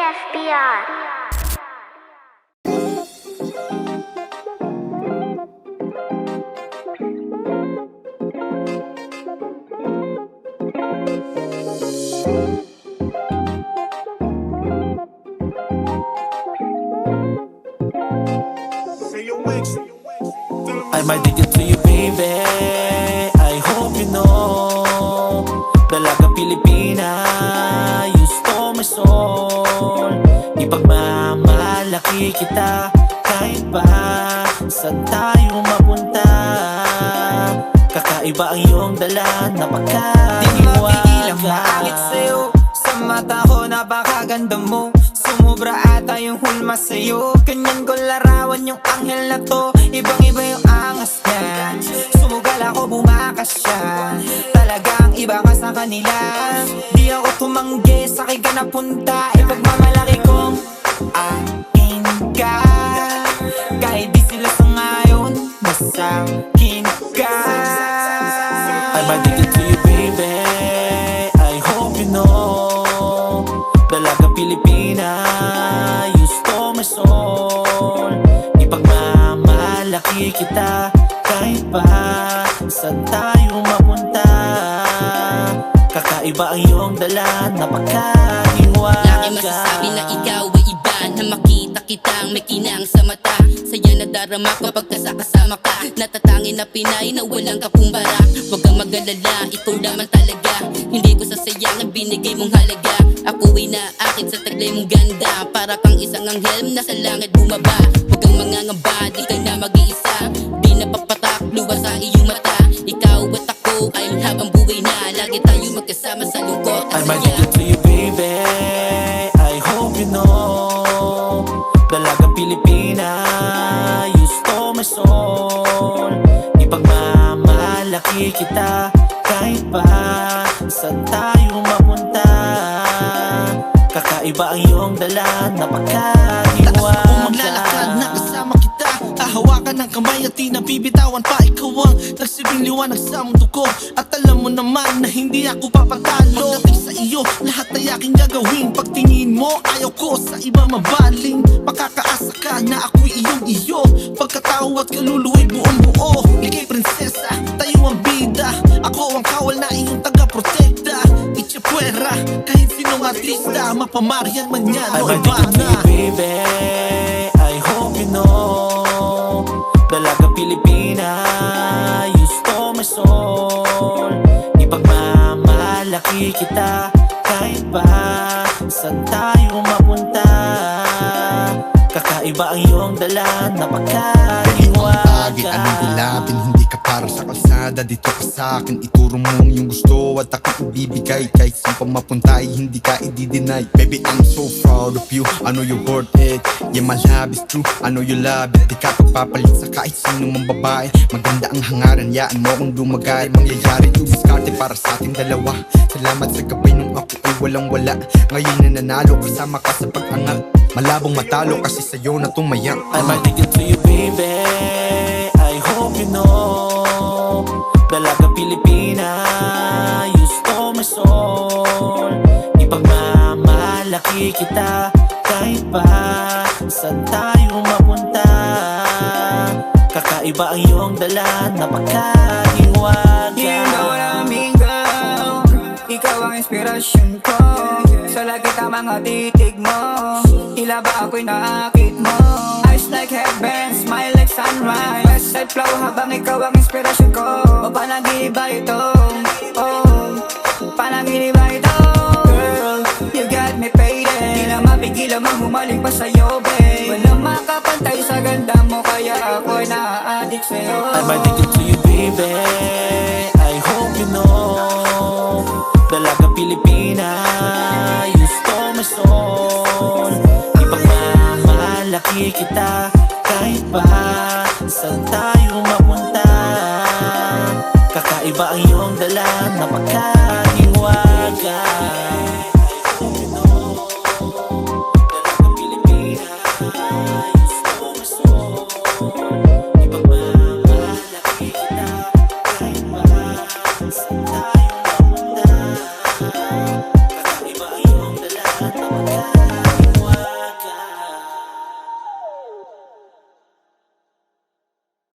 FBR. I'm addicted to you, baby. I hope you know. Dalaga Pilipina, you stole my soul. Ipagmamalaki kita kahit pa saan tayo mapunta. Kakaiba ang iyong dala, napakahiwaga. Di mapigilang maakit sa'yo. Sa mata ko napakaganda mo. Sumubra ata yung hulma sa'yo. Ganyan ko larawan yung anghel na to. Ibang iba yung angas niya. Sumugal ako, bumakas siya. Talagang iba ka sa kanila. Di ako tumanggi, sakay ka napunta. Ipagmamalaki kong akin ka. Kahit di sila sangayon, basta akin ka. I'm addicted to you, baby. I hope you know. Dalaga Pilipina, you stole my soul. Ipagmamalaki kita kahit pa saan tayo mapunta. Kakaiba ang iyong dala, napakahiwaga. Lagi masasabi na ikaw ay iba, na makita kitang may kinang sa mata. Saya nadarama kapag kasama ka. Natatangin na Pinay na walang kakumbara. Huwag kang mag-alala, ikaw naman talaga. Hindi ko sasayang ang binigay mong halaga. Ako ay naakit sa taglay mong ganda. Para kang isang anghel na sa langit bumaba. Huwag kang mangangamba, di ka na mag-iisa. Di napapatak, luwas sa iyong mata. Ikaw at ako ay habang buhay na. Lagi tayo magkasama sa lungkot at I'm saya. addicted to you, baby. I hope you know. Dalaga Pilipina, you stole my soul. Ipagmamalaki kita kahit pa saan tayo mapunta. Kakaiba ang iyong dala, napakahiwaga. Taas ako maglalakad na kasama kita. Hahawakan ng kamay at di nabibitawan pa. Ikaw ang nagsibing liwanag sa mundo ko. At alam mo naman na hindi ako papatalo. Pagdating sa iyo, lahat ay aking gagawin. Pagtingin mo, ayaw ko sa iba mabaling. Makakaasa ka na ako'y iyong iyo. Pagkatao at kaluluwa'y buong buo. Ika'y prinsesa, tayo ang bida. Ako ang kawal na iyong taga-protekta. Itchapuera, kahit sinong artista. Mapamarian man yan I'm o addicted to iba na. you, baby. I hope you know. Dalaga Pilipina, you stole my soul. Ipagmamalaki kita kahit pa saan tayo mapunta. Kakaiba ang iyong dala, napakahiwaga. Anong dilapin, hindi ka para sa kalsada. Dito ka sa akin, ituro mo yung gusto at ako ibibigay. Kahit saan pa mapunta ay hindi ka i-deny. Baby, I'm so proud of you, I know you're worth it. Yeah, my love is true, I know you love it. Di ka pagpapalit sa kahit sino mang babae. Maganda ang hangaran, yaan mo kung dumagay. Mangyayari ito, diskarte para sa ating dalawa. Salamat sa gabay nung ako ay walang-wala. Ngayon na nanalo, kasama ka sa pag-angal. Malabong matalo kasi sa'yo na tumaya. I'm addicted to you, baby. I hope you know. Dalaga Pilipina, you stole my soul. Ipagmamalaki kita kahit pa saan tayo mapunta. Kakaiba ang iyong dala, napakahiwaga. You know what I mean, girl. Ikaw ang inspirasyon ko. Sa lagi tamang mga titig mo. Tila ba ako'y naakit mo. Eyes like heaven, smile like sunrise. West side flow habang ikaw ang inspirasyon ko. O panaginip ba ito? Oh, panaginip ba ito? Girl, you got me faded. Di na mapigilan mang humalik pa sa'yo, babe. Walang makapantay sa ganda mo, kaya ako'y na-addict sa'yo. I'm addicted to you, baby. I hope you know. Dalaga Pilipina, you stole my soul. Ipagmamalaki kita kahit pa saan tayo mapunta. Kakaiba ang